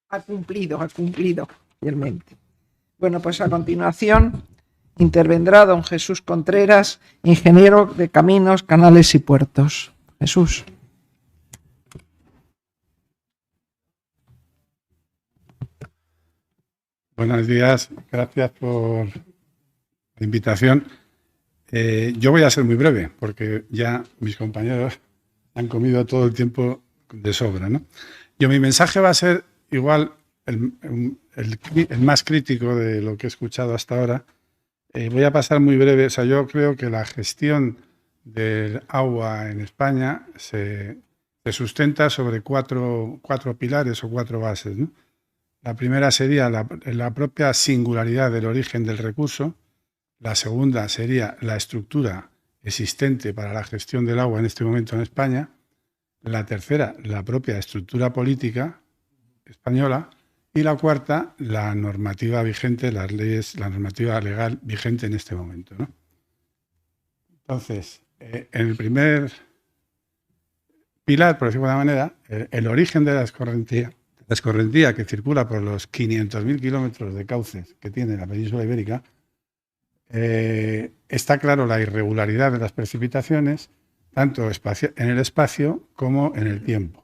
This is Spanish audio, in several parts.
Ha cumplido fielmente. Bueno, pues a continuación intervendrá don Jesús Contreras, ingeniero de caminos, canales y puertos. Jesús. Buenos días, gracias por la invitación. Yo voy a ser muy breve porque ya mis compañeros han comido todo el tiempo de sobra, ¿no? Mi mensaje va a ser igual el más crítico de lo que he escuchado hasta ahora. Voy a pasar muy breve. O sea, yo creo que la gestión del agua en España se sustenta sobre cuatro pilares o cuatro bases, ¿no? La primera sería la propia singularidad del origen del recurso. La segunda sería la estructura existente para la gestión del agua en este momento en España. La tercera, la propia estructura política española. Y la cuarta, la normativa vigente, las leyes, la normativa legal vigente en este momento, ¿no? Entonces, en el primer pilar, por decirlo de alguna manera, el origen de la escorrentía que circula por los 500.000 kilómetros de cauces que tiene la península ibérica, está claro la irregularidad de las precipitaciones, tanto en el espacio como en el tiempo.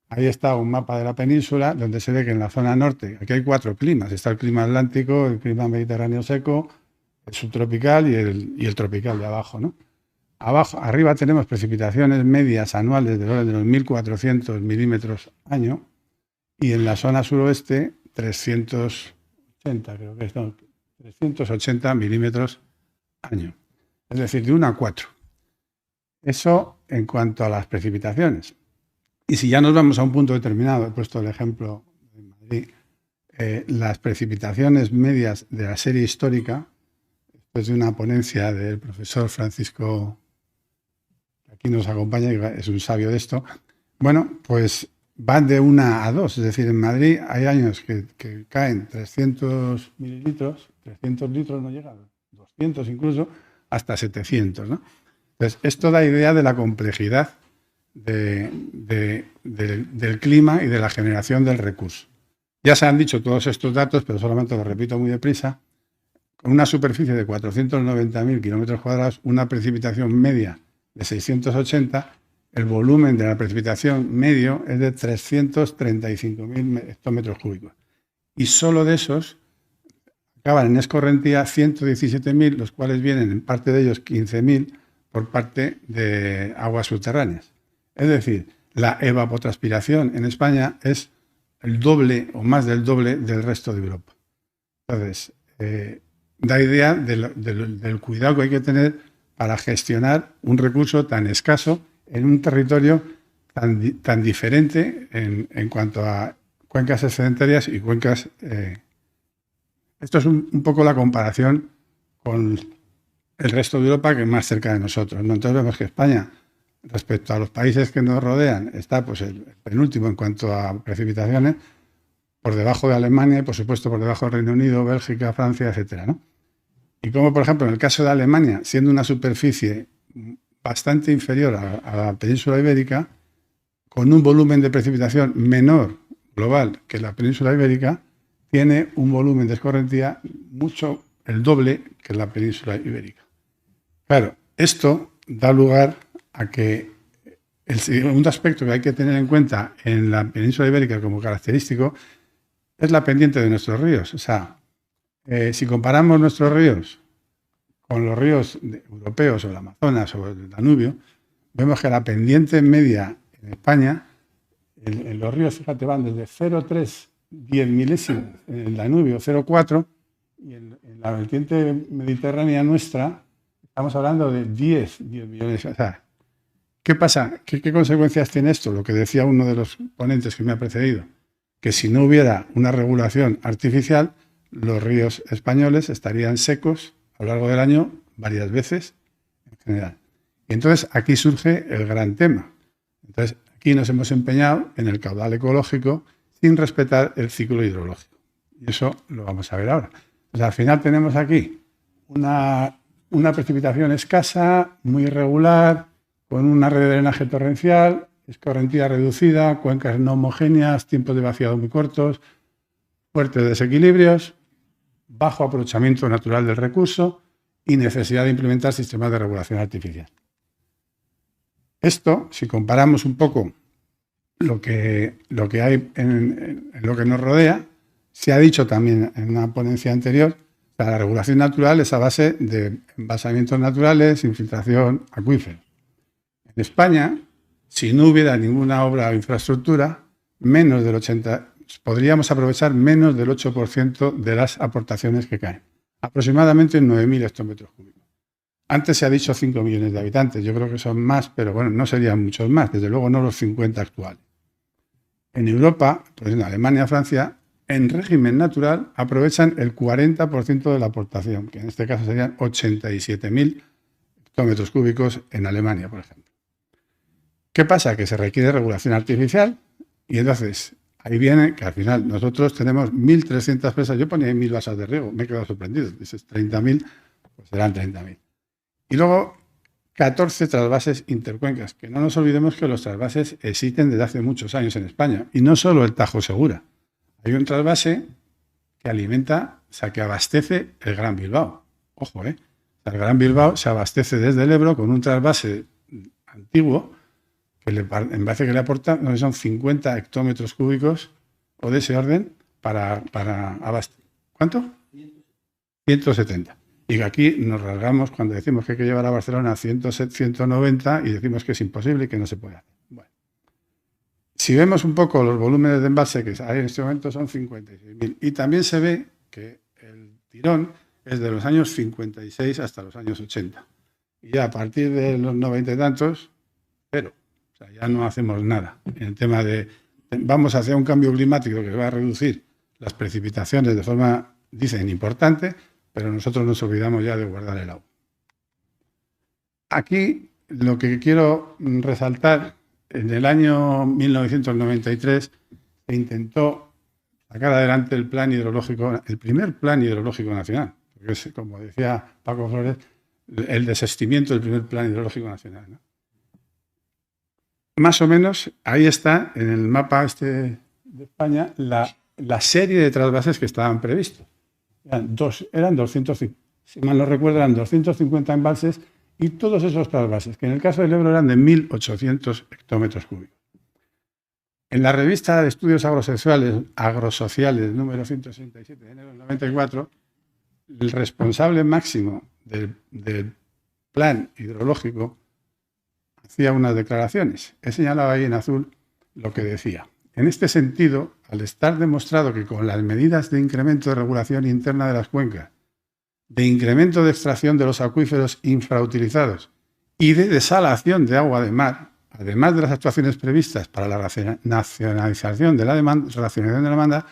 Ahí está un mapa de la península donde se ve que en la zona norte, aquí hay 4 climas, está el clima atlántico, el clima mediterráneo seco, el subtropical y el tropical de abajo, ¿no? Arriba tenemos precipitaciones medias anuales del orden de los 1.400 milímetros año, y en la zona suroeste 380, creo que es, no, 380 milímetros año. Es decir, de 1 a 4. Eso en cuanto a las precipitaciones. Y si ya nos vamos a un punto determinado, he puesto el ejemplo de Madrid, las precipitaciones medias de la serie histórica, después de una ponencia del profesor Francisco, que aquí nos acompaña, es un sabio de esto, bueno, pues van de 1 a 2, es decir, en Madrid hay años que caen 300 mililitros, 300 litros no llegan, 200 incluso, hasta 700, ¿no? Entonces, esto da idea de la complejidad del clima y de la generación del recurso. Ya se han dicho todos estos datos, pero solamente los repito muy deprisa. Con una superficie de 490.000 kilómetros cuadrados, una precipitación media de 680, el volumen de la precipitación medio es de 335.000 hectómetros cúbicos. Y solo de esos acaban en escorrentía 117.000, los cuales vienen en parte de ellos 15.000 por parte de aguas subterráneas. Es decir, la evapotranspiración en España es el doble o más del doble del resto de Europa. Entonces, da idea del cuidado que hay que tener para gestionar un recurso tan escaso en un territorio tan diferente en cuanto a cuencas excedentarias y cuencas... Esto es un poco la comparación con el resto de Europa, que es más cerca de nosotros, ¿no? Entonces vemos que España, respecto a los países que nos rodean, está pues el penúltimo en cuanto a precipitaciones, por debajo de Alemania y, por supuesto, por debajo del Reino Unido, Bélgica, Francia, etcétera, ¿no? Y como, por ejemplo, en el caso de Alemania, siendo una superficie bastante inferior a la península ibérica, con un volumen de precipitación menor global que la península ibérica, tiene un volumen de escorrentía mucho el doble que la península ibérica. Claro, esto da lugar a que el segundo aspecto que hay que tener en cuenta en la península ibérica como característico es la pendiente de nuestros ríos. O sea, si comparamos nuestros ríos con los ríos europeos o el Amazonas o el Danubio, vemos que la pendiente media en España, en los ríos, fíjate, van desde 0,3, 10 milésimos en el Danubio, 0,4, y en la vertiente mediterránea nuestra estamos hablando de 10 millones. O sea, ¿qué pasa? ¿Qué consecuencias tiene esto? Lo que decía uno de los ponentes que me ha precedido, que si no hubiera una regulación artificial, los ríos españoles estarían secos a lo largo del año varias veces en general. Y entonces aquí surge el gran tema. Entonces aquí nos hemos empeñado en el caudal ecológico sin respetar el ciclo hidrológico. Y eso lo vamos a ver ahora. Pues al final tenemos aquí una precipitación escasa, muy irregular, con una red de drenaje torrencial, escorrentía reducida, cuencas no homogéneas, tiempos de vaciado muy cortos, fuertes desequilibrios, bajo aprovechamiento natural del recurso y necesidad de implementar sistemas de regulación artificial. Esto, si comparamos un poco lo que hay en lo que nos rodea, se ha dicho también en una ponencia anterior, la regulación natural es a base de envasamientos naturales, infiltración, acuíferos. En España, si no hubiera ninguna obra o infraestructura, podríamos aprovechar menos del 8% de las aportaciones que caen, aproximadamente 9.000 hectómetros cúbicos. Antes se ha dicho 5 millones de habitantes, yo creo que son más, pero bueno, no serían muchos más, desde luego no los 50 actuales. En Europa, pues en Alemania, Francia, en régimen natural aprovechan el 40% de la aportación, que en este caso serían 87.000 hectómetros cúbicos en Alemania, por ejemplo. ¿Qué pasa? Que se requiere regulación artificial y entonces ahí viene que al final nosotros tenemos 1.300 presas. Yo ponía ahí 1.000 basas de riego, me he quedado sorprendido. Dices 30.000, pues serán 30.000. Y luego 14 trasvases intercuencas, que no nos olvidemos que los trasvases existen desde hace muchos años en España. Y no solo el Tajo Segura. Hay un trasvase que alimenta, o sea, que abastece el Gran Bilbao. Ojo, ¿eh? El Gran Bilbao se abastece desde el Ebro con un trasvase antiguo que en base que le aporta, no sé, son 50 hectómetros cúbicos o de ese orden para abastecer. ¿Cuánto? 170. Y que aquí nos rasgamos cuando decimos que hay que llevar a Barcelona a 190 y decimos que es imposible y que no se puede hacer. Bueno. Si vemos un poco los volúmenes de embalse que hay en este momento son 56.000. Y también se ve que el tirón es de los años 56 hasta los años 80. Y ya a partir de los 90 y tantos, cero. O sea, ya no hacemos nada. En el tema de vamos hacia un cambio climático que va a reducir las precipitaciones de forma, dicen, importante, pero nosotros nos olvidamos ya de guardar el agua. Aquí lo que quiero resaltar, en el año 1993 se intentó sacar adelante el plan hidrológico, el primer plan hidrológico nacional, porque es, como decía Paco Flores, el desistimiento del primer plan hidrológico nacional, ¿no? Más o menos, ahí está, en el mapa este de España, la serie de trasvases que estaban previstos. Eran 250, si mal no recuerdo, eran 250 embalses y todos esos trasvases, que en el caso del Ebro eran de 1.800 hectómetros cúbicos. En la revista de Estudios Agrosociales número 167 de enero del 94, el responsable máximo del plan hidrológico hacía unas declaraciones. He señalado ahí en azul lo que decía. En este sentido, al estar demostrado que con las medidas de incremento de regulación interna de las cuencas, de incremento de extracción de los acuíferos infrautilizados y de desalación de agua de mar, además de las actuaciones previstas para la racionalización de la demanda,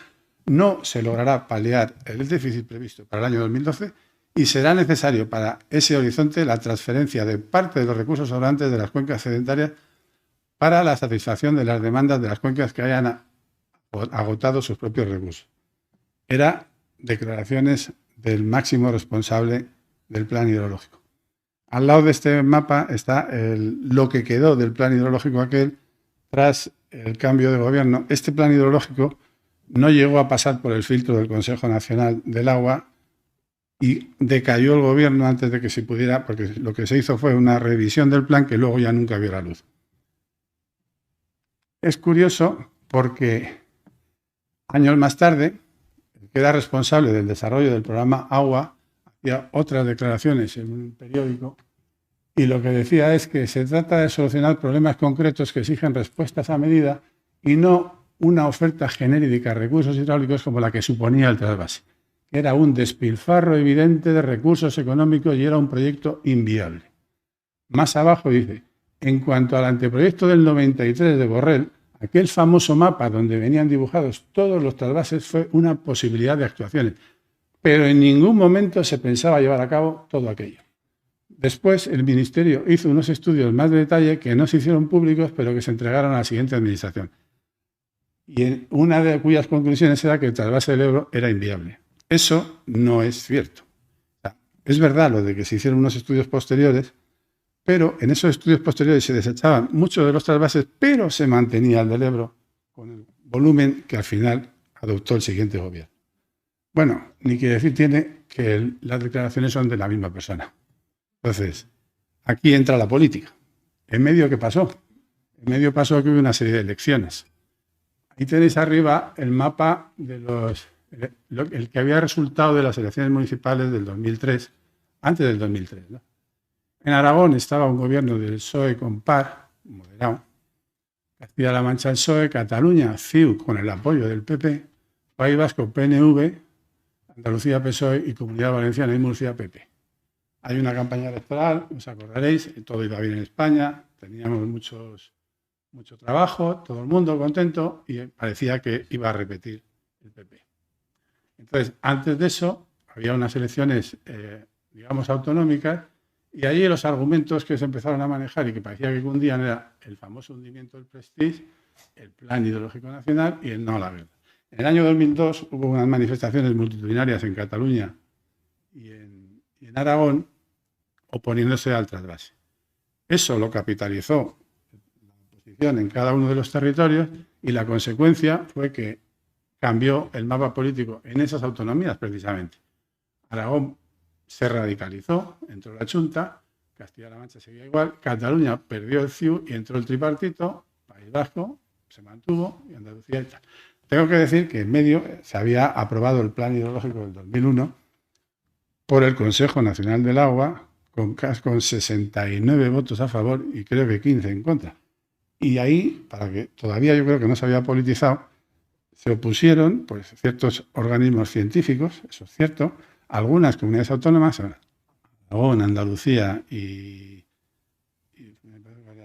no se logrará paliar el déficit previsto para el año 2012 y será necesario para ese horizonte la transferencia de parte de los recursos sobrantes de las cuencas sedentarias para la satisfacción de las demandas de las cuencas que hayan agotado sus propios recursos. Eran declaraciones del máximo responsable del plan hidrológico. Al lado de este mapa está lo que quedó del plan hidrológico aquel tras el cambio de gobierno. Este plan hidrológico no llegó a pasar por el filtro del Consejo Nacional del Agua y decayó el gobierno antes de que se pudiera, porque lo que se hizo fue una revisión del plan que luego ya nunca vio la luz. Es curioso porque años más tarde, el que era responsable del desarrollo del programa Agua hacía otras declaraciones en un periódico y lo que decía es que se trata de solucionar problemas concretos que exigen respuestas a medida y no una oferta genérica de recursos hidráulicos como la que suponía el trasvase. Era un despilfarro evidente de recursos económicos y era un proyecto inviable. Más abajo dice, en cuanto al anteproyecto del 93 de Borrell, aquel famoso mapa donde venían dibujados todos los trasvases fue una posibilidad de actuaciones, pero en ningún momento se pensaba llevar a cabo todo aquello. Después el Ministerio hizo unos estudios más de detalle que no se hicieron públicos, pero que se entregaron a la siguiente administración. Y una de cuyas conclusiones era que el trasvase del Ebro era inviable. Eso no es cierto. Es verdad lo de que se hicieron unos estudios posteriores, pero en esos estudios posteriores se desechaban muchos de los trasvases, pero se mantenía el del Ebro con el volumen que al final adoptó el siguiente gobierno. Bueno, ni quiere decir tiene que las declaraciones son de la misma persona. Entonces, aquí entra la política. ¿En medio qué pasó? En medio pasó que hubo una serie de elecciones. Ahí tenéis arriba el mapa de el que había resultado de las elecciones municipales del 2003, antes del 2003, ¿no? En Aragón estaba un gobierno del PSOE con PAR, moderado. Castilla-La Mancha el PSOE, Cataluña, CiU con el apoyo del PP, País Vasco, PNV, Andalucía, PSOE y Comunidad Valenciana y Murcia, PP. Hay una campaña electoral, os acordaréis, todo iba bien en España, teníamos mucho trabajo, todo el mundo contento y parecía que iba a repetir el PP. Entonces, antes de eso, había unas elecciones, digamos, autonómicas y allí los argumentos que se empezaron a manejar y que parecía que cundían era el famoso hundimiento del Prestige, el Plan Hidrológico Nacional y el no a la guerra. En el año 2002 hubo unas manifestaciones multitudinarias en Cataluña y en Aragón oponiéndose al trasvase. Eso lo capitalizó la oposición en cada uno de los territorios y la consecuencia fue que cambió el mapa político en esas autonomías precisamente. Aragón se radicalizó, entró la Chunta, Castilla-La Mancha seguía igual, Cataluña perdió el CiU y entró el tripartito, País Vasco se mantuvo y Andalucía y tal. Tengo que decir que en medio se había aprobado el Plan Hidrológico del 2001 por el Consejo Nacional del Agua con 69 votos a favor y creo que 15 en contra. Y ahí, para que todavía yo creo que no se había politizado, se opusieron pues, ciertos organismos científicos, eso es cierto, algunas comunidades autónomas, Aragón, Andalucía y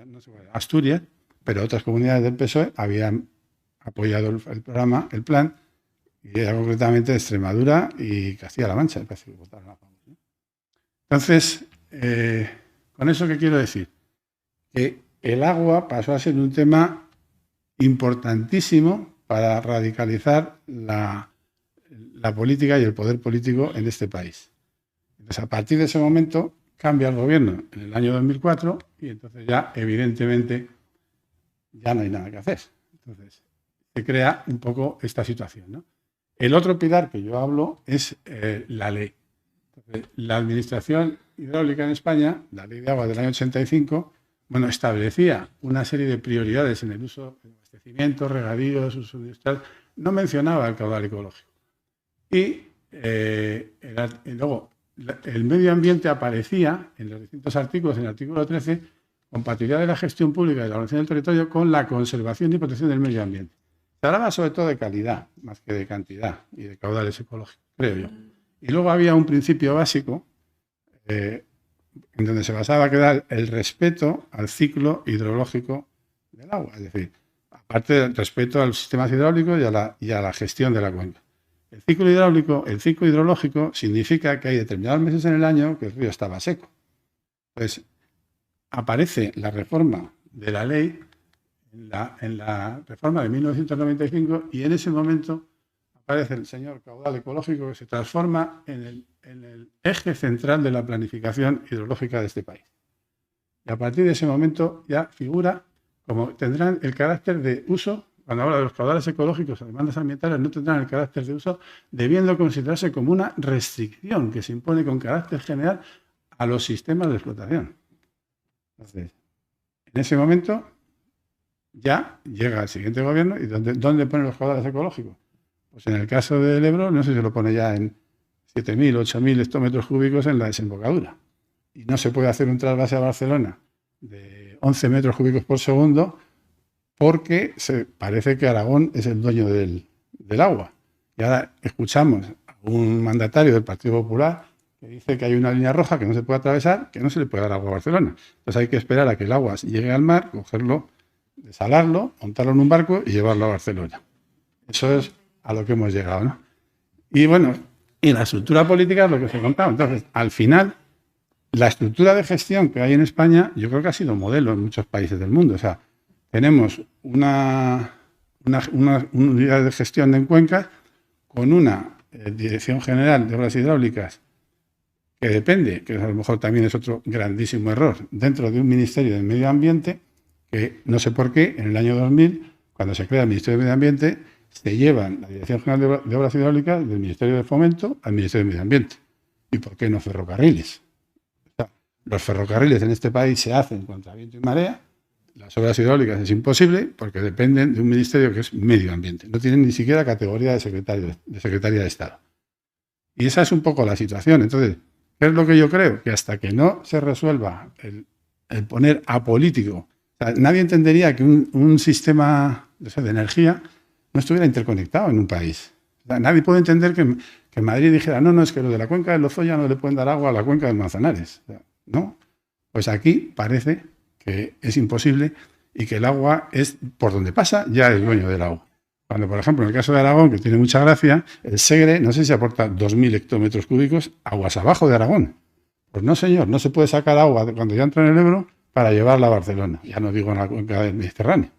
no sé, Asturias, pero otras comunidades del PSOE habían apoyado el programa, el plan, y era concretamente Extremadura y Castilla-La Mancha, que votaron a favor. Entonces, ¿con eso qué quiero decir? Que el agua pasó a ser un tema importantísimo para radicalizar la política y el poder político en este país. Entonces, a partir de ese momento cambia el gobierno en el año 2004 y entonces ya, evidentemente, ya no hay nada que hacer. Entonces, se crea un poco esta situación, ¿no? El otro pilar que yo hablo es la ley. Entonces, la Administración Hidráulica en España, la Ley de Agua del año 85, bueno, establecía una serie de prioridades en el uso de abastecimiento, regadíos, uso industrial, no mencionaba el caudal ecológico. Y luego el medio ambiente aparecía en los distintos artículos, en el artículo 13, compatibilidad de la gestión pública y la organización del territorio con la conservación y protección del medio ambiente. Se hablaba sobre todo de calidad, más que de cantidad y de caudales ecológicos, creo yo. Y luego había un principio básico en donde se basaba que era el respeto al ciclo hidrológico del agua, es decir, aparte del respeto a los sistemas hidráulicos y a la gestión de la cuenca. El ciclo hidrológico significa que hay determinados meses en el año que el río estaba seco. Entonces, aparece la reforma de la ley en la reforma de 1995 y en ese momento aparece el señor caudal ecológico que se transforma en el eje central de la planificación hidrológica de este país. Y a partir de ese momento ya figura como tendrán el carácter de uso. Cuando habla de los caudales ecológicos o demandas ambientales, no tendrán el carácter de uso, debiendo considerarse como una restricción que se impone con carácter general a los sistemas de explotación. Entonces, en ese momento ya llega el siguiente gobierno y ¿dónde pone los caudales ecológicos? Pues en el caso del Ebro, no sé si lo pone ya en 7.000, 8.000 hectómetros cúbicos en la desembocadura. Y no se puede hacer un trasvase a Barcelona de 11 metros cúbicos por segundo porque parece que Aragón es el dueño del agua. Y ahora escuchamos a un mandatario del Partido Popular que dice que hay una línea roja que no se puede atravesar, que no se le puede dar agua a Barcelona. Entonces hay que esperar a que el agua llegue al mar, cogerlo, desalarlo, montarlo en un barco y llevarlo a Barcelona. Eso es a lo que hemos llegado, ¿no? Y bueno, y la estructura política es lo que se contaba. Entonces, al final, la estructura de gestión que hay en España, yo creo que ha sido modelo en muchos países del mundo. O sea, tenemos una unidad de gestión en cuencas con una Dirección General de Obras Hidráulicas que depende, que a lo mejor también es otro grandísimo error, dentro de un Ministerio del Medio Ambiente que no sé por qué, en el año 2000, cuando se crea el Ministerio del Medio Ambiente, se llevan la Dirección General de Obras Hidráulicas del Ministerio de Fomento al Ministerio de Medio Ambiente. ¿Y por qué no ferrocarriles? O sea, los ferrocarriles en este país se hacen contra viento y marea. Las obras hidráulicas es imposible porque dependen de un ministerio que es Medio Ambiente. No tienen ni siquiera categoría de Secretaría de Estado. Y esa es un poco la situación. Entonces, ¿qué es lo que yo creo? Que hasta que no se resuelva el poner apolítico, o sea, nadie entendería que un sistema de energía no estuviera interconectado en un país. O sea, nadie puede entender que Madrid dijera, no, es que lo de la cuenca del Lozoya no le pueden dar agua a la cuenca del Manzanares. O sea, no. Pues aquí parece que es imposible y que el agua es, por donde pasa, ya es dueño del agua. Cuando, por ejemplo, en el caso de Aragón, que tiene mucha gracia, el Segre, no sé si aporta 2.000 hectómetros cúbicos aguas abajo de Aragón. Pues no, señor, no se puede sacar agua cuando ya entra en el Ebro para llevarla a Barcelona. Ya no digo en la cuenca del Mediterráneo.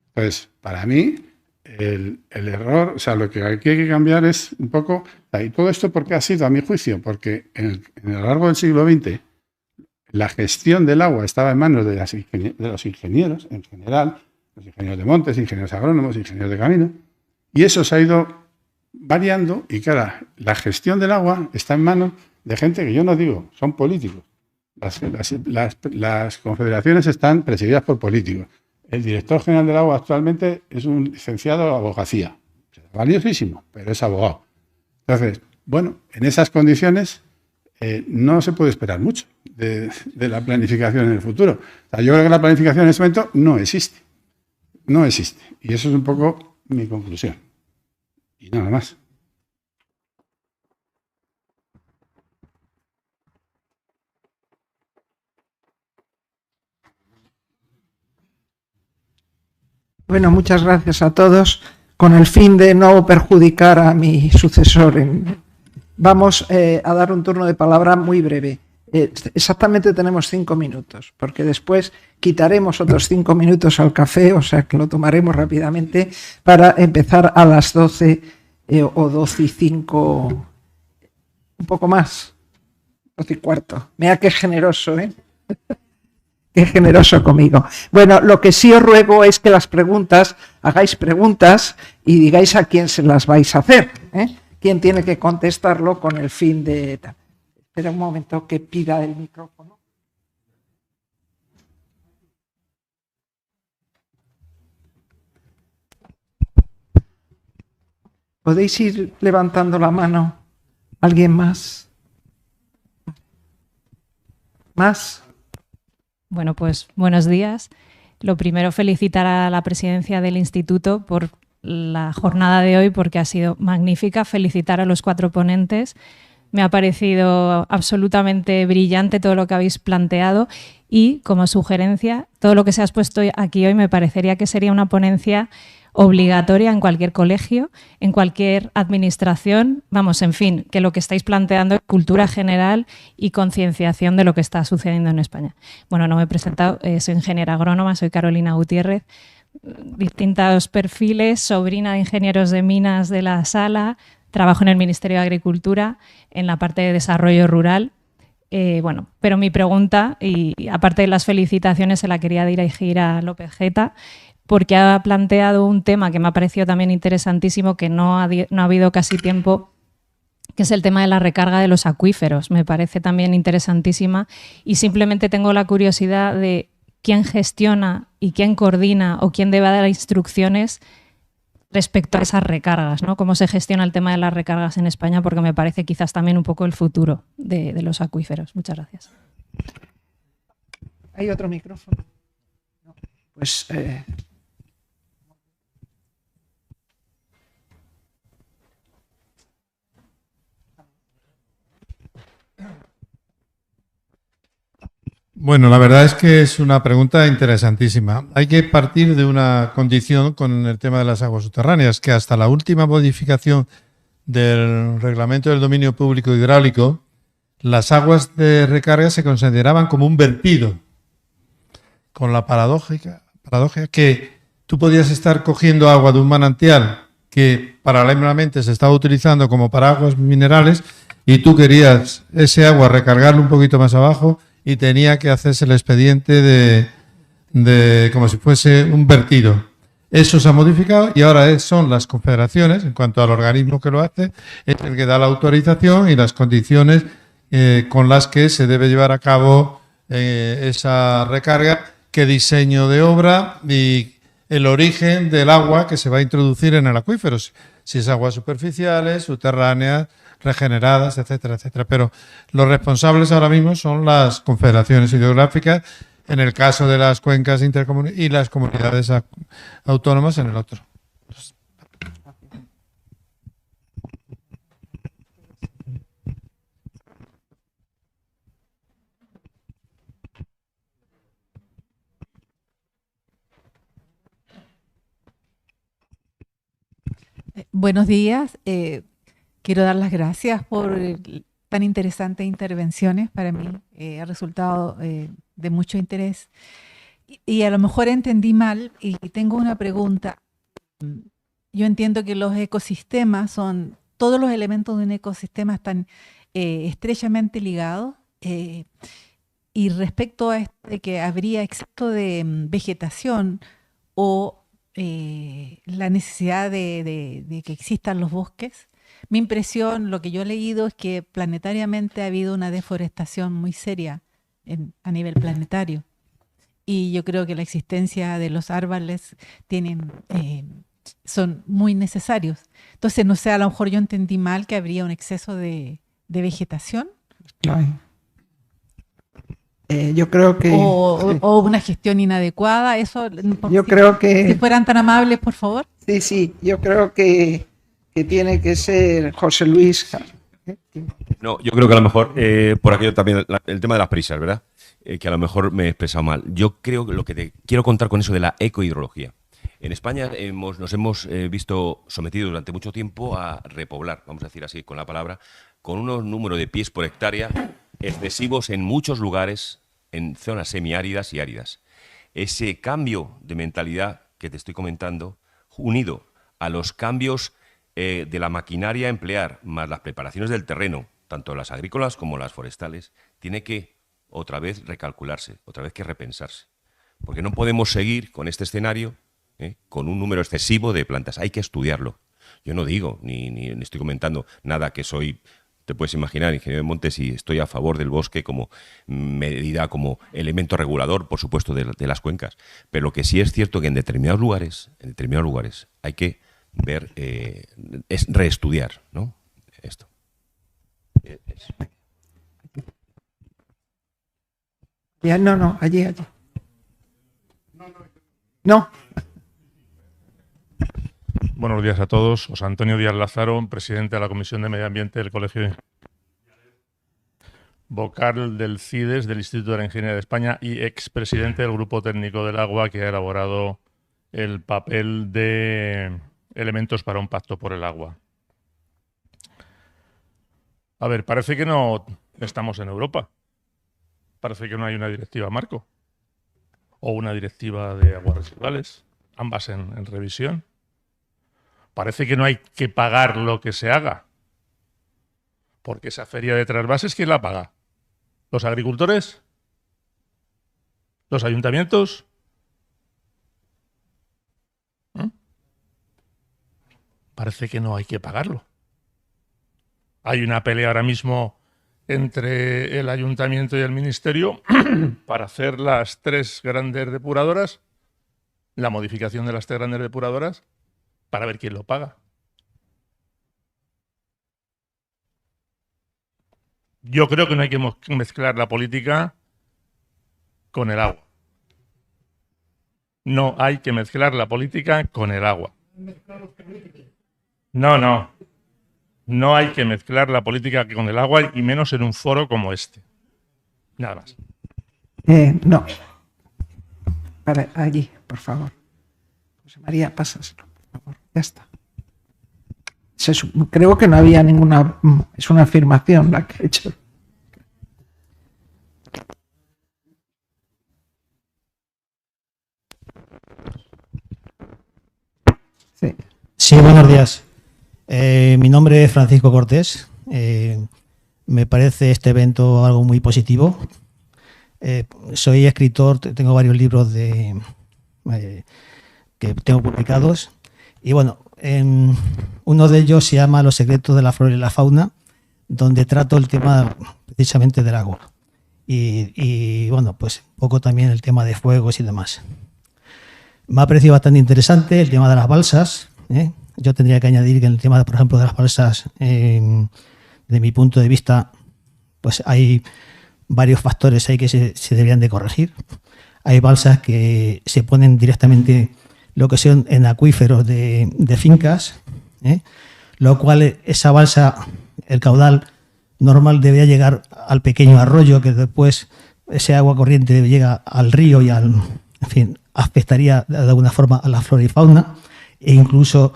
Entonces, para mí, el error, o sea, lo que aquí hay que cambiar es un poco... Y todo esto, ¿por qué ha sido, a mi juicio? Porque a lo largo del siglo XX, la gestión del agua estaba en manos de los ingenieros, en general, los ingenieros de montes, ingenieros agrónomos, ingenieros de camino, y eso se ha ido variando y, claro, la gestión del agua está en manos de gente que yo no digo, son políticos. Las confederaciones están presididas por políticos. El director general del agua actualmente es un licenciado de abogacía. Valiosísimo, pero es abogado. Entonces, bueno, en esas condiciones no se puede esperar mucho de la planificación en el futuro. O sea, yo creo que la planificación en este momento no existe. No existe. Y eso es un poco mi conclusión. Y nada más. Bueno, muchas gracias a todos. Con el fin de no perjudicar a mi sucesor, vamos a dar un turno de palabra muy breve. Exactamente tenemos 5 minutos, porque después quitaremos otros 5 minutos al café, o sea que lo tomaremos rápidamente para empezar a las 12 o 12:05, un poco más, 12:15. Mira qué generoso, ¿eh? Qué generoso conmigo. Bueno, lo que sí os ruego es que hagáis preguntas y digáis a quién se las vais a hacer, ¿eh? Quién tiene que contestarlo con el fin de... Espera un momento que pida el micrófono. ¿Podéis ir levantando la mano? ¿Alguien más? ¿Más? Bueno, pues buenos días. Lo primero, felicitar a la presidencia del Instituto por la jornada de hoy porque ha sido magnífica. Felicitar a los 4 ponentes. Me ha parecido absolutamente brillante todo lo que habéis planteado y, como sugerencia, todo lo que se ha expuesto aquí hoy me parecería que sería una ponencia obligatoria en cualquier colegio, en cualquier administración, vamos, en fin, que lo que estáis planteando es cultura general y concienciación de lo que está sucediendo en España. Bueno, no me he presentado, soy ingeniera agrónoma, soy Carolina Gutiérrez, distintos perfiles, sobrina de ingenieros de minas de la Sala, trabajo en el Ministerio de Agricultura, en la parte de desarrollo rural. Bueno, pero mi pregunta, y aparte de las felicitaciones, se la quería dirigir a López Geta, porque ha planteado un tema que me ha parecido también interesantísimo, que no ha habido casi tiempo, que es el tema de la recarga de los acuíferos. Me parece también interesantísima y simplemente tengo la curiosidad de quién gestiona y quién coordina o quién debe dar instrucciones respecto a esas recargas, ¿no? Cómo se gestiona el tema de las recargas en España, porque me parece quizás también un poco el futuro de los acuíferos. Muchas gracias. ¿Hay otro micrófono? No. Pues... Bueno, la verdad es que es una pregunta interesantísima. Hay que partir de una condición con el tema de las aguas subterráneas, que hasta la última modificación del Reglamento del Dominio Público Hidráulico, las aguas de recarga se consideraban como un vertido, con la paradoja que tú podías estar cogiendo agua de un manantial que paralelamente se estaba utilizando como para aguas minerales y tú querías ese agua recargarlo un poquito más abajo y tenía que hacerse el expediente de como si fuese un vertido. Eso se ha modificado y ahora son las confederaciones, en cuanto al organismo que lo hace, es el que da la autorización y las condiciones con las que se debe llevar a cabo esa recarga, qué diseño de obra y el origen del agua que se va a introducir en el acuífero, si es aguas superficiales, subterráneas, regeneradas, etcétera, etcétera. Pero los responsables ahora mismo son las confederaciones hidrográficas, en el caso de las cuencas intercomunales y las comunidades autónomas en el otro. Buenos días. Quiero dar las gracias por tan interesantes intervenciones. Para mí ha resultado de mucho interés. Y a lo mejor entendí mal y tengo una pregunta. Yo entiendo que los ecosistemas son, todos los elementos de un ecosistema están estrechamente ligados. Y respecto a que habría exceso de vegetación o la necesidad de que existan los bosques, mi impresión, lo que yo he leído, es que planetariamente ha habido una deforestación muy seria a nivel planetario. Y yo creo que la existencia de los árboles son muy necesarios. Entonces, no sé, a lo mejor yo entendí mal que habría un exceso de vegetación. Yo creo que... O una gestión inadecuada. Eso, creo que... Si fueran tan amables, por favor. Sí, yo creo que tiene que ser José Luis. No, yo creo que a lo mejor, por aquello también, el tema de las prisas, ¿verdad? Que a lo mejor me he expresado mal. Yo creo que lo que te quiero contar con eso de la ecohidrología. En España nos hemos visto sometidos durante mucho tiempo a repoblar, vamos a decir así con la palabra, con unos números de pies por hectárea excesivos en muchos lugares, en zonas semiáridas y áridas. Ese cambio de mentalidad que te estoy comentando, unido a los cambios de la maquinaria a emplear, más las preparaciones del terreno, tanto las agrícolas como las forestales, tiene que otra vez recalcularse, otra vez que repensarse. Porque no podemos seguir con este escenario con un número excesivo de plantas. Hay que estudiarlo. Yo no digo, ni estoy comentando nada que soy... Te puedes imaginar, ingeniero de montes, y estoy a favor del bosque como medida, como elemento regulador, por supuesto, de las cuencas. Pero lo que sí es cierto que en determinados lugares hay que ver, es reestudiar, ¿no? Esto. Ya, no, allí. No. Buenos días a todos. José Antonio Díaz Lázaro, presidente de la Comisión de Medio Ambiente del Colegio de vocal del CIDES, del Instituto de la Ingeniería de España, y expresidente del Grupo Técnico del Agua, que ha elaborado el papel de elementos para un pacto por el agua. A ver, parece que no estamos en Europa. Parece que no hay una directiva marco o una directiva de aguas residuales, ambas en revisión. Parece que no hay que pagar lo que se haga, porque esa feria de trasvases, ¿quién la paga? ¿Los agricultores? ¿Los ayuntamientos? Parece que no hay que pagarlo. Hay una pelea ahora mismo entre el ayuntamiento y el ministerio para hacer las 3 grandes depuradoras, la modificación de las 3 grandes depuradoras, para ver quién lo paga. Yo creo que no hay que mezclar la política con el agua. No hay que mezclar la política con el agua. No. No hay que mezclar la política con el agua, y menos en un foro como este. Nada más. No. Para allí, por favor. José María, pásaselo. Ya está. Creo que no había ninguna... Es una afirmación la que he hecho. Sí, buenos días. Mi nombre es Francisco Cortés. Me parece este evento algo muy positivo. Soy escritor, tengo varios libros que que tengo publicados. Y bueno, uno de ellos se llama Los secretos de la flora y la fauna, donde trato el tema precisamente del agua. Y bueno, pues un poco también el tema de fuegos y demás. Me ha parecido bastante interesante el tema de las balsas. Yo tendría que añadir que en el tema, por ejemplo, de las balsas, de mi punto de vista, pues hay varios factores ahí que se deberían de corregir. Hay balsas que se ponen directamente lo que son en acuíferos de fincas, lo cual esa balsa, el caudal normal debería llegar al pequeño arroyo, que después ese agua corriente llega al río y en fin, afectaría de alguna forma a la flora y fauna, e incluso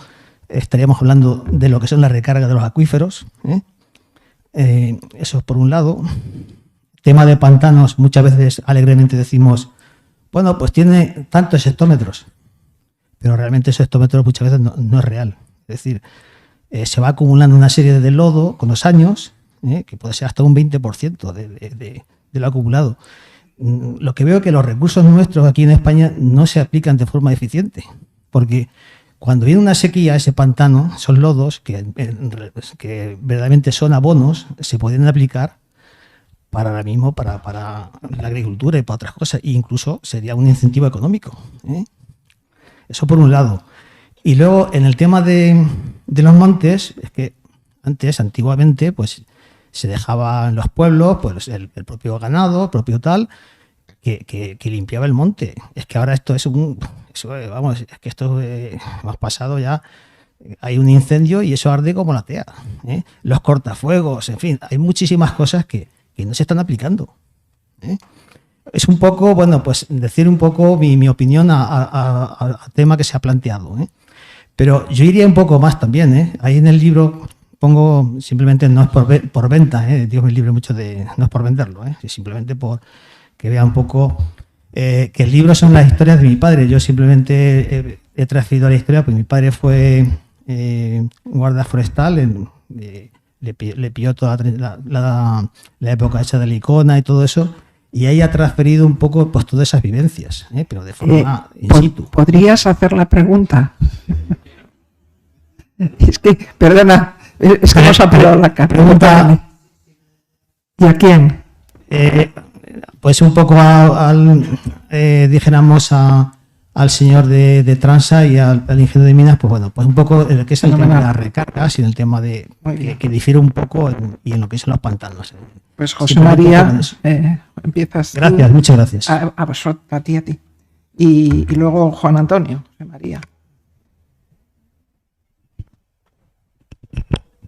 estaríamos hablando de lo que son las recargas de los acuíferos. Eso es por un lado. Tema de pantanos, muchas veces alegremente decimos, bueno, pues tiene tantos hectómetros, pero realmente ese hectómetro muchas veces no es real. Es decir, se va acumulando una serie de lodo con los años, que puede ser hasta un 20% de lo acumulado. Lo que veo es que los recursos nuestros aquí en España no se aplican de forma eficiente, porque cuando viene una sequía, ese pantano, son lodos que verdaderamente son abonos, se podrían aplicar para ahora mismo, para la agricultura y para otras cosas, e incluso sería un incentivo económico. Eso por un lado. Y luego, en el tema de los montes, es que antiguamente, pues se dejaba en los pueblos pues el propio ganado, el propio tal, que limpiaba el monte. Es que ahora esto es vamos, es que esto hemos pasado ya, hay un incendio y eso arde como la tea. Los cortafuegos, en fin, hay muchísimas cosas que no se están aplicando. Es un poco, bueno, pues decir un poco mi opinión al tema que se ha planteado. Pero yo iría un poco más también. Ahí en el libro pongo, simplemente no es por venta, digo mi libro mucho no es por venderlo, simplemente por que vea un poco que el libro son las historias de mi padre. Yo simplemente he transferido la historia, pues mi padre fue guardia forestal, le pilló toda la época hecha de la Icona y todo eso, y ahí ha transferido un poco pues todas esas vivencias, pero de forma in situ. ¿Podrías hacer la pregunta? Es que, perdona, es que nos ha parado la cara. Pregunta. ¿Y a quién? Pues un poco dijéramos al señor de Transa y al ingeniero de minas, pues bueno, pues un poco en lo que es el tema de las recargas y en el tema de que difiere un poco y en lo que son los pantanos. Pues José María, empiezas. Gracias, muchas gracias. A ti. Y luego Juan Antonio, José María.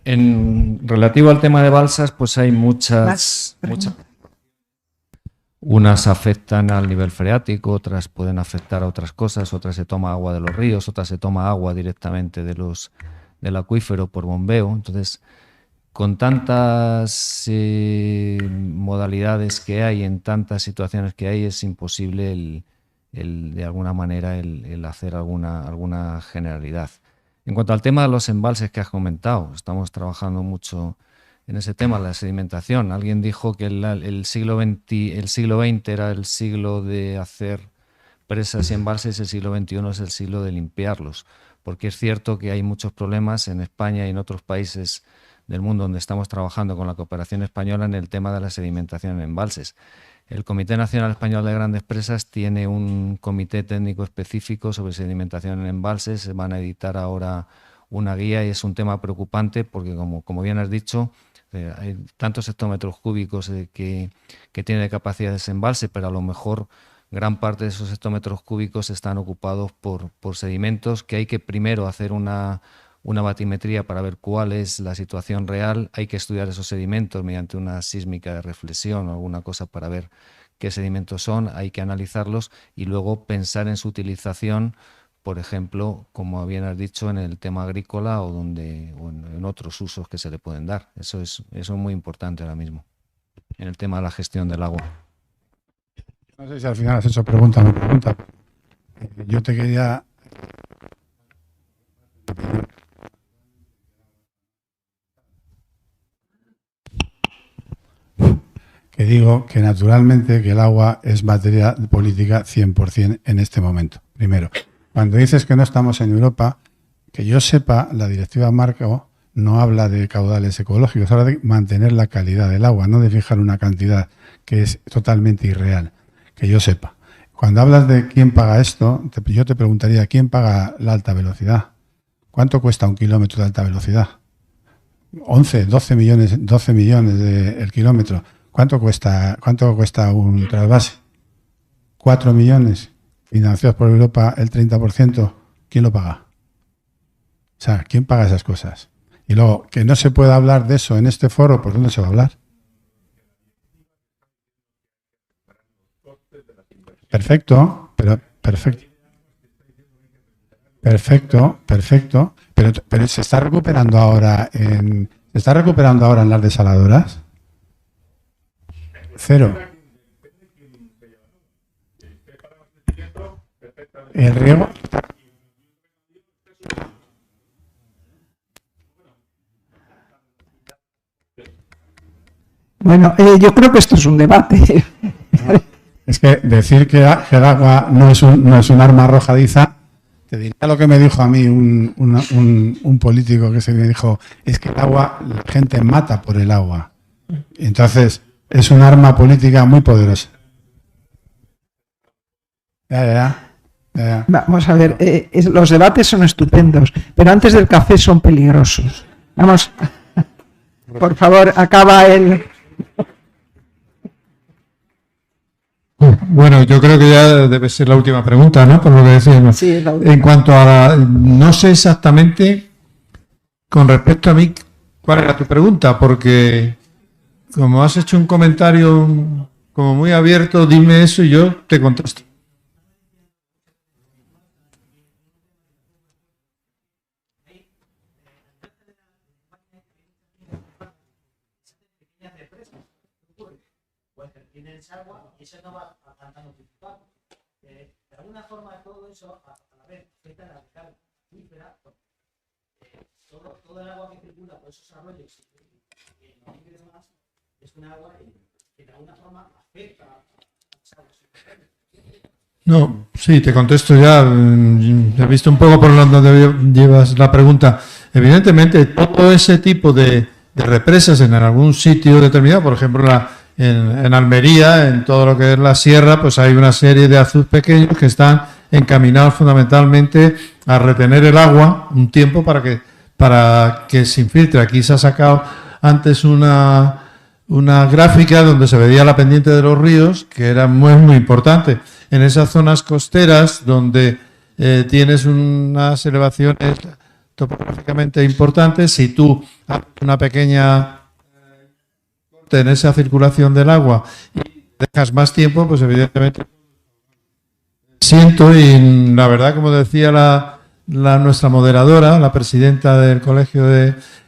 En relativo al tema de balsas, pues hay muchas. Unas afectan al nivel freático, otras pueden afectar a otras cosas, otras se toma agua de los ríos, otras se toma agua directamente del acuífero por bombeo. Entonces, con tantas modalidades que hay, en tantas situaciones que hay, es imposible de alguna manera el hacer alguna generalidad. En cuanto al tema de los embalses que has comentado, estamos trabajando mucho en ese tema, la sedimentación. Alguien dijo que el siglo XX era el siglo de hacer presas y embalses, el siglo XXI es el siglo de limpiarlos, porque es cierto que hay muchos problemas en España y en otros países del mundo donde estamos trabajando con la cooperación española en el tema de la sedimentación en embalses. El Comité Nacional Español de Grandes Presas tiene un comité técnico específico sobre sedimentación en embalses. Se van a editar ahora una guía y es un tema preocupante porque, como bien has dicho, hay tantos hectómetros cúbicos que tiene de capacidad ese embalse, pero a lo mejor gran parte de esos hectómetros cúbicos están ocupados por sedimentos que hay que primero hacer una batimetría para ver cuál es la situación real. Hay que estudiar esos sedimentos mediante una sísmica de reflexión o alguna cosa para ver qué sedimentos son, hay que analizarlos y luego pensar en su utilización, por ejemplo, como bien has dicho, en el tema agrícola o en otros usos que se le pueden dar. Eso es muy importante ahora mismo, en el tema de la gestión del agua. No sé si al final has hecho pregunta o no pregunta. Yo te quería... Que digo que naturalmente que el agua es materia política 100% en este momento, primero. Cuando dices que no estamos en Europa, que yo sepa, la directiva marco no habla de caudales ecológicos, habla de mantener la calidad del agua, no de fijar una cantidad que es totalmente irreal, que yo sepa. Cuando hablas de quién paga esto, yo te preguntaría, ¿quién paga la alta velocidad? ¿Cuánto cuesta un kilómetro de alta velocidad? 11, 12 millones el kilómetro. ¿Cuánto cuesta un trasvase? 4 millones, financiados por Europa el 30%. ¿Quién lo paga? O sea, ¿quién paga esas cosas? Y luego, que no se pueda hablar de eso en este foro, ¿por dónde se va a hablar? Perfecto, pero perfecto. Perfecto. Pero se está recuperando ahora en las desaladoras. 0. El riego. Bueno, yo creo que esto es un debate. Es que decir que el agua no es un arma arrojadiza, te diría lo que me dijo a mí un político que se me dijo, es que el agua, la gente mata por el agua. Entonces, es un arma política muy poderosa. Ya. Vamos a ver, los debates son estupendos, pero antes del café son peligrosos. Vamos, por favor, acaba el... Bueno, yo creo que ya debe ser la última pregunta, ¿no? Por lo que decíamos. Sí, es la última. En cuanto a no sé exactamente con respecto a mí cuál era tu pregunta, porque como has hecho un comentario como muy abierto, dime eso y yo te contesto. Todo el agua que circula por esos arroyos y demás es un agua que de alguna forma afecta a las aguas. No, sí, te contesto ya. He visto un poco por donde llevas la pregunta. Evidentemente, todo ese tipo de represas en algún sitio determinado, por ejemplo, en Almería, en todo lo que es la sierra, pues hay una serie de azud pequeños que están encaminados fundamentalmente a retener el agua un tiempo para que se infiltre. Aquí se ha sacado antes una gráfica donde se veía la pendiente de los ríos, que era muy, muy importante. En esas zonas costeras donde tienes unas elevaciones topográficamente importantes, si tú haces una pequeña en esa circulación del agua y dejas más tiempo, pues evidentemente siento, y la verdad, como decía nuestra moderadora, la presidenta del colegio,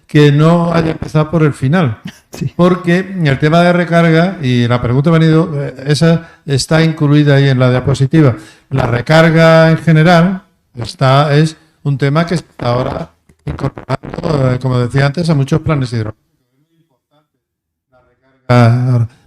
que no haya empezado por el final. Sí. Porque el tema de recarga, y la pregunta ha venido, esa está incluida ahí en la diapositiva. La recarga en general es un tema que está ahora incorporando, como decía antes, a muchos planes hidrológicos.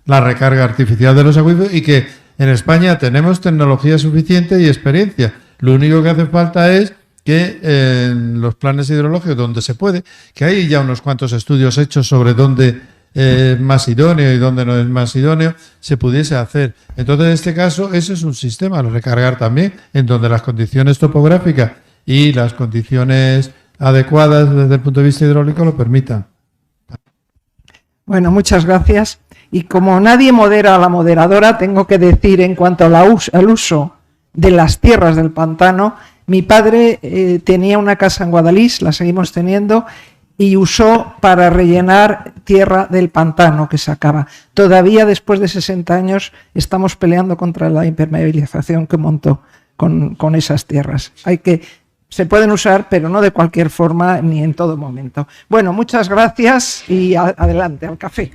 La recarga artificial de los acuíferos, y que en España tenemos tecnología suficiente y experiencia. Lo único que hace falta es que en los planes hidrológicos, donde se puede, que hay ya unos cuantos estudios hechos sobre dónde es más idóneo y dónde no es más idóneo, se pudiese hacer. Entonces, en este caso, ese es un sistema, lo recargar también, en donde las condiciones topográficas y las condiciones adecuadas desde el punto de vista hidráulico lo permitan. Bueno, muchas gracias. Y como nadie modera a la moderadora, tengo que decir en cuanto al uso de las tierras del pantano, mi padre tenía una casa en Guadalís, la seguimos teniendo, y usó para rellenar tierra del pantano que sacaba. Todavía después de 60 años estamos peleando contra la impermeabilización que montó con esas tierras. Se pueden usar, pero no de cualquier forma ni en todo momento. Bueno, muchas gracias y adelante al café.